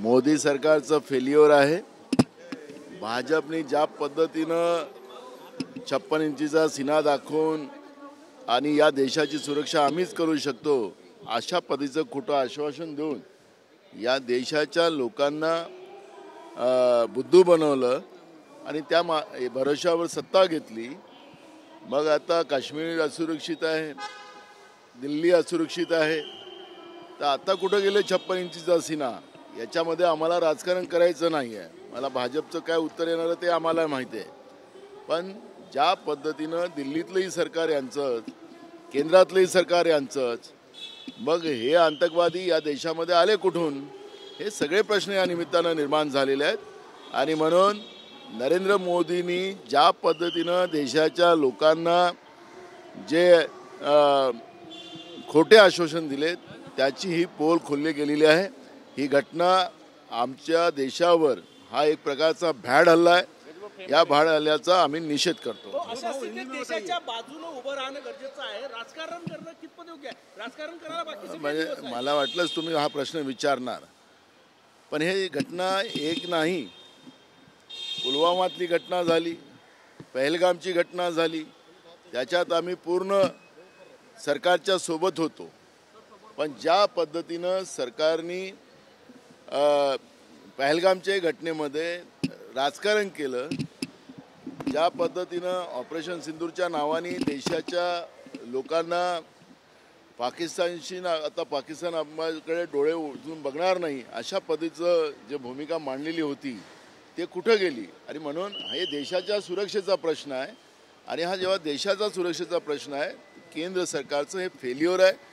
मोदी सरकारचं फेल्युअर आहे। भाजपने ज्या पद्धतीनं 56 इंचीचा सीना दाखवून आणि या देशाची सुरक्षा आम्हीच करू शकतो अशा पद्धतीचं खोटं आश्वासन देऊन या देशाच्या लोकांना बुद्धू बनवलं आणि त्या भरोशावर सत्ता घेतली। मग आता काश्मीर असुरक्षित आहे, दिल्ली असुरक्षित आहे, तर आता कुठं गेले 56 इंचीचा सीना? याच्यामध्ये आम्हाला राजकारण करायचं नाही आहे। मला भाजपचं काय उत्तर येणार ते आम्हाला माहिती आहे, पण ज्या पद्धतीनं दिल्लीतलंही सरकार यांचंच, केंद्रातलंही सरकार यांचंच, मग हे आतंकवादी या देशामध्ये आले कुठून? हे सगळे प्रश्न या निमित्तानं निर्माण झालेले आहेत। आणि म्हणून नरेंद्र मोदींनी ज्या पद्धतीनं देशाच्या लोकांना जे खोटे आश्वासन दिले त्याची ही पोल खोलली गेलेली आहे। ही घटना आमच्या देशावर हा एक प्रकारचा भ्याड हल्ला आहे। या भ्याड हल्ल्याचा आम्ही निषेध करतो। अशा स्थितीत देशाच्या बाजूने उभं राहणं गरजेचं आहे। राजकारण करणं कितपत योग्य आहे? राजकारण करायला बाकी म्हणजे मला वाटलंच तुम्ही हा प्रश्न विचारणार, पण हे घटना एक नाही, पुलवामातली घटना झाली, पहलगामची घटना झाली, त्याच्यात आम्ही पूर्ण सरकारच्या सोबत होतो। पण ज्या पद्धतीनं सरकारने पहलगामच्या घटनेमध्ये राजकारण केलं, ज्या पद्धतीनं ऑपरेशन सिंदूरच्या नावाने देशाच्या लोकांना पाकिस्तानशी आता पाकिस्तान आम्हाकडे डोळे उचलून बघणार नाही अशा पद्धतीचं जे भूमिका मांडलेली होती ते कुठं गेली? आणि म्हणून हे देशाच्या सुरक्षेचा प्रश्न आहे। आणि हा जेव्हा देशाचा सुरक्षेचा प्रश्न आहे, केंद्र सरकारचं हे फेल्युअर आहे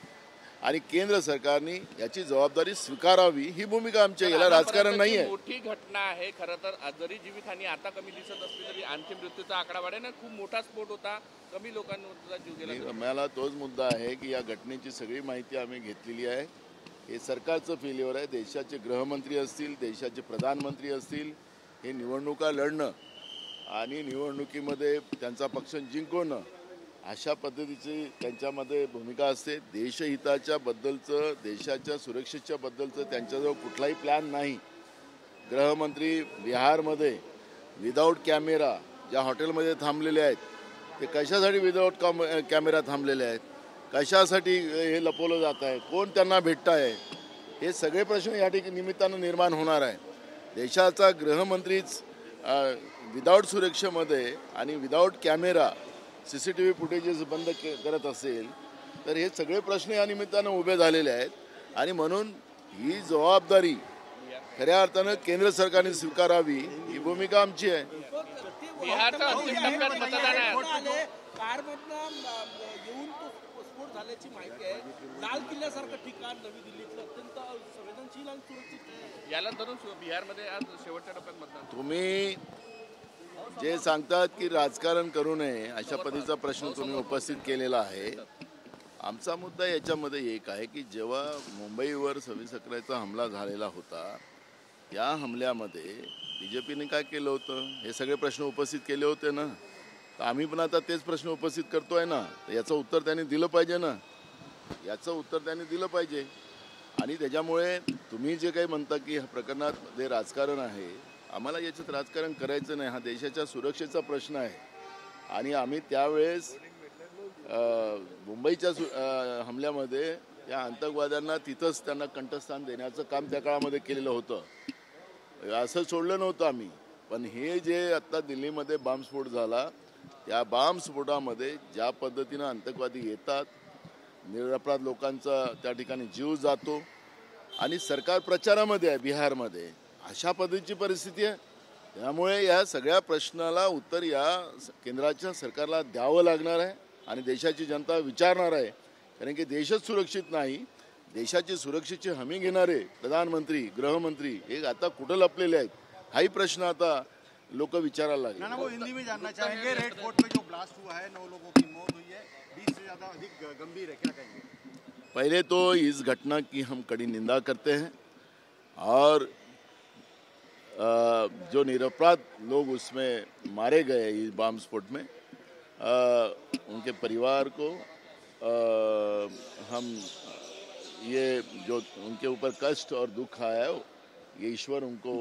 आणि केंद्र सरकारने याची जबाबदारी स्वीकारावी, ही भूमिका आमच्या याला राजकारण नाही आहे। मोठी घटना आहे खरं तर। जरी जीवितहानी आता कमी दिसत असली तरी आणखी मृत्यूचा आकडा वाढेल ना। खूप मोठा स्फोट होता, कमी लोकांचा जीव गेला। मला तोच मुद्दा आहे की या घटनेची सगळी माहिती आम्ही घेतलेली आहे। हे सरकारचं फेल्युअर आहे। देशाचे गृहमंत्री असतील, देशाचे प्रधानमंत्री असतील, हे निवडणुका लढणं आणि निवडणुकीमध्ये त्यांचा पक्ष जिंकवणं अशा पद्धतीची त्यांच्यामध्ये भूमिका असते। देशहिताच्या बद्दलचं, देशाच्या सुरक्षेच्या बद्दलचं त्यांच्याजवळ कुठलाही प्लॅन नाही। गृहमंत्री बिहारमध्ये विदाऊट कॅमेरा ज्या हॉटेलमध्ये थांबलेले आहेत, ते कशासाठी विदाऊट कॅमेरा थांबलेले आहेत? कशासाठी हे लपवलं जात आहे? कोण त्यांना भेटत आहे? हे सगळे प्रश्न या निमित्तानं निर्माण होणार आहे। देशाचा गृहमंत्रीच विदाऊट सुरक्षेमध्ये आणि विदाऊट कॅमेरा CCTV फुटेजेस बंद करत असेल तर हे सगळे प्रश्न या निमित्तानं उभे झालेले आहेत। आणि म्हणून ही जबाबदारी खऱ्या अर्थानं केंद्र सरकारने स्वीकारावी, ही भूमिका आमची आहे। बिहारचा अंतिम टप्प्यात मतदान आहे। कारमधनं येऊन तो स्फोट झाल्याची माहिती आहे। लाल किल्ल्यासारखं ठिकाण नवी दिल्लीतलं अत्यंत संवेदनशील आणि सुरक्षित, याला धरून बिहारमध्ये आज शेवटच्या टप्प्यात मतदान। तुम्ही जे सांगतात की राजकारण करू नये अशा पद्धतीचा प्रश्न तुम्ही उपस्थित केलेला आहे। आमचा मुद्दा याच्यामध्ये एक आहे की जेव्हा मुंबईवर 26 अकराचा हमला झालेला होता, या हमल्यामध्ये BJPने काय केलं होतं? हे सगळे प्रश्न उपस्थित केले होते ना। तर आम्ही पण आता तेच प्रश्न उपस्थित करतोय ना। तर याचं उत्तर त्यांनी दिलं पाहिजे ना, याचं उत्तर त्यांनी दिलं पाहिजे। आणि त्याच्यामुळे तुम्ही जे काही म्हणता की ह्या प्रकरणात जे राजकारण आहे, आम्हाला याच्यात राजकारण करायचं नाही। हा देशाच्या सुरक्षेचा प्रश्न आहे। आणि आम्ही त्यावेळेस मुंबईच्या हमल्यामध्ये या आतंकवाद्यांना तिथंच त्यांना कंठस्थान देण्याचं काम त्या काळामध्ये केलेलं होतं, असं सोडलं नव्हतं आम्ही। पण हे जे आत्ता दिल्लीमध्ये बॉम्बस्फोट झाला, त्या बॉम्बस्फोटामध्ये ज्या पद्धतीनं आतंकवादी येतात, निरपराध लोकांचा त्या ठिकाणी जीव जातो आणि सरकार प्रचारामध्ये आहे बिहारमध्ये, अशा पद्धतीची परिस्थिती आहे। त्यामुळे या सगळ्या प्रश्नाला उत्तर या केंद्राच्या सरकारला द्यावं लागणार आहे आणि देशाची जनता विचारणार आहे। कारण की देशच सुरक्षित नाही, देशाची सुरक्षेची हमी घेणारे प्रधानमंत्री, गृहमंत्री हे आता कुठं लपलेले आहेत, हाही प्रश्न आता लोक विचारायला लागले। वो हिंदी में जानना चाहेंगे, रेड फोर्ट में जो ब्लास्ट हुआ है, 9 लोगों की मौत हुई है, 20 से ज़्यादा अधिक गंभीर है, क्या कहेंगे? पहले तो इस घटना की हम कड़ी निंदा करते हैं और जो निरपराध लोग उसमें मारे गए इस बम स्फोट में, उनके परिवार को हम ये जो उनके ऊपर कष्ट और दुख आया है ये ईश्वर उनको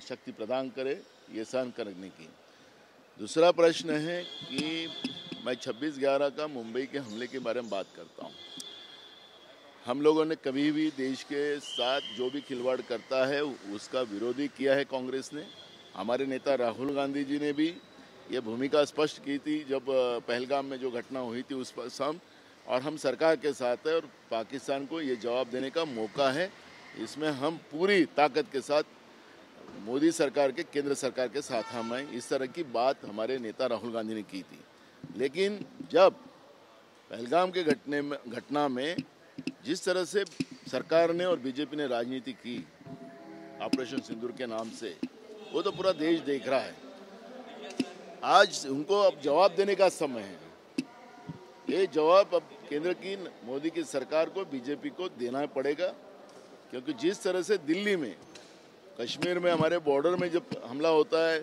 शक्ति प्रदान करे ये सहन करने की। दूसरा प्रश्न है कि मैं 26/11 का मुंबई के हमले के बारे में बात करता हूँ। हम लोगों ने कभी भी देश के साथ जो भी खिलवाड़ करता है उसका विरोधी किया है कांग्रेस ने। हमारे नेता राहुल गांधी जी ने भी ये भूमिका स्पष्ट की थी जब पहलगाम में जो घटना हुई थी उस पर और हम सरकार के साथ है और पाकिस्तान को ये जवाब देने का मौका है। इसमें हम पूरी ताकत के साथ मोदी सरकार के केंद्र सरकार के साथ हम हैं। इस तरह की बात हमारे नेता राहुल गांधी ने की थी। लेकिन जब पहलगाम के घटना में जिस तरह से सरकार ने और बीजेपी ने राजनीति की ऑपरेशन सिंदूर के नाम से, वो तो पूरा देश देख रहा है। आज उनको अब जवाब देने का समय है। ये जवाब अब केंद्र की मोदी की सरकार को, बीजेपी को देना पड़ेगा, क्योंकि जिस तरह से दिल्ली में, कश्मीर में हमारे बॉर्डर में जब हमला होता है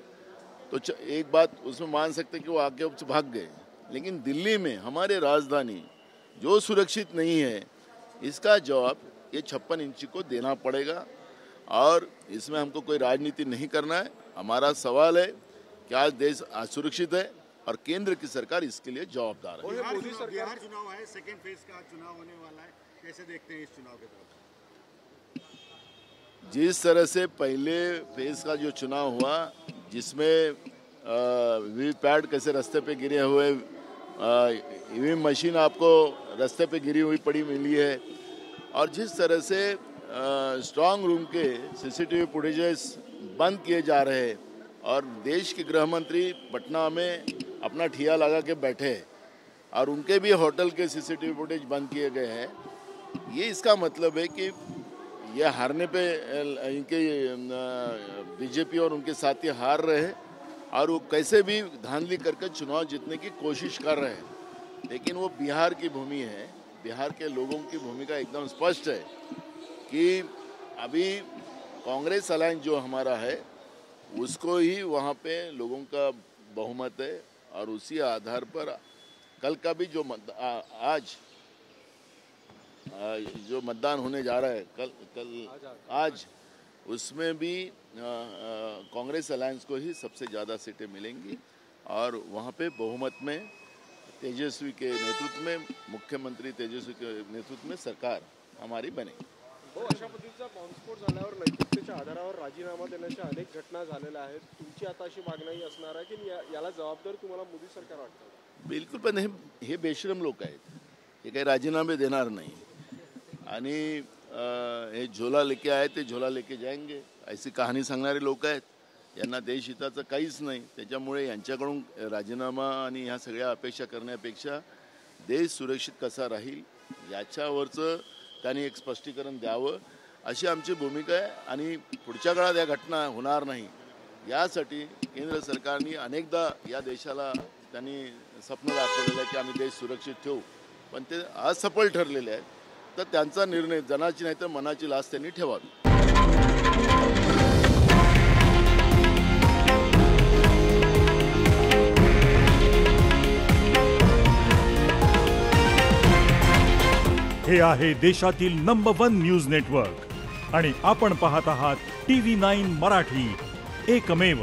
तो एक बात उसमें मान सकते कि वो आगे भाग गए, लेकिन दिल्ली में हमारे राजधानी जो सुरक्षित नहीं है, इसका जवाब ये 56 इंची को देना पड़ेगा। और इसमें हमको कोई राजनीति नहीं करना है। हमारा सवाल है कि आज देश असुरक्षित है और केंद्र की सरकार इसके लिए जवाबदार है। बिहार चुनाव है, सेकेंड फेज का चुनाव होने वाला है, कैसे देखते हैं इस चुनाव के तरफ? जिस तरह से पहले फेज का जो चुनाव हुआ, जिसमें वीवीपैट कैसे रास्ते पे गिरे हुए, ईवीएम मशीन आपको रास्ते पे गिरी हुई पड़ी मिली है, और जिस तरह से स्ट्रांग रूम के सीसीटीवी फुटेजेस बंद किए जा रहे हैं और देश के गृह मंत्री पटना में अपना ठिया लगा के बैठे और उनके भी होटल के सीसीटीवी फुटेज बंद किए गए हैं, ये इसका मतलब है कि ये हारने पे इनके बीजेपी और उनके साथी हार रहे हैं और वो कैसे भी धांधली करके चुनाव जीतने की कोशिश कर रहे हैं। लेकिन वो बिहार की भूमि है, बिहार के लोगों की भूमिका एकदम स्पष्ट है कि अभी कांग्रेस अलायंस जो हमारा है उसको ही वहाँ पे लोगों का बहुमत है और उसी आधार पर कल का भी जो आज जो मतदान होने जा रहा है आज उसमें भी कांग्रेस अलायंस को ही सबसे ज़्यादा सीटें मिलेंगी और वहाँ पे बहुमत में तेजस्वी के नेतृत्व में, मुख्यमंत्री तेजस्वी के नेतृत्व में सरकार हमारी बनेगी। अशा पद्धतीचा बॉम्बस्फोट झाल्यावर नैतिकतेच्या आधारावर राजीनामा देण्याच्या अनेक घटना झालेल्या आहेत। तुमची आता अशी मागणी असणार आहे की याला जबाबदार तुम्हाला मोदी सरकार वाटतं? बिलकुल, पण हे बेशरम लोक आहेत, हे काही राजीनामे देणार नाही आणि हे झोला लेके आए ते झोला लेके जाएंगे ऐसी कहाणी सांगणारे लोक आहेत। यांना देशहिताचं काहीच नाही, त्याच्यामुळे यांच्याकडून राजीनामा आणि ह्या सगळ्या अपेक्षा करण्यापेक्षा देश सुरक्षित कसा राहील याच्यावरचं त्यांनी एक स्पष्टीकरण द्यावं अशी आमची भूमिका आहे आणि पुढच्या काळात या घटना होणार नाही यासाठी केंद्र सरकारने अनेकदा या देशाला त्यांनी स्वप्न दाखवलेलं आहे की आम्ही देश सुरक्षित ठेवू, पण ते असफल ठरलेले आहेत। तर त्यांचा निर्णय जनाची नाही तर मनाची लाज त्यांनी ठेवावी। हे आहे देशातील नंबर 1 न्यूज नेटवर्क आणि आपण पाहत आहात TV9 मराठी, एकमेव।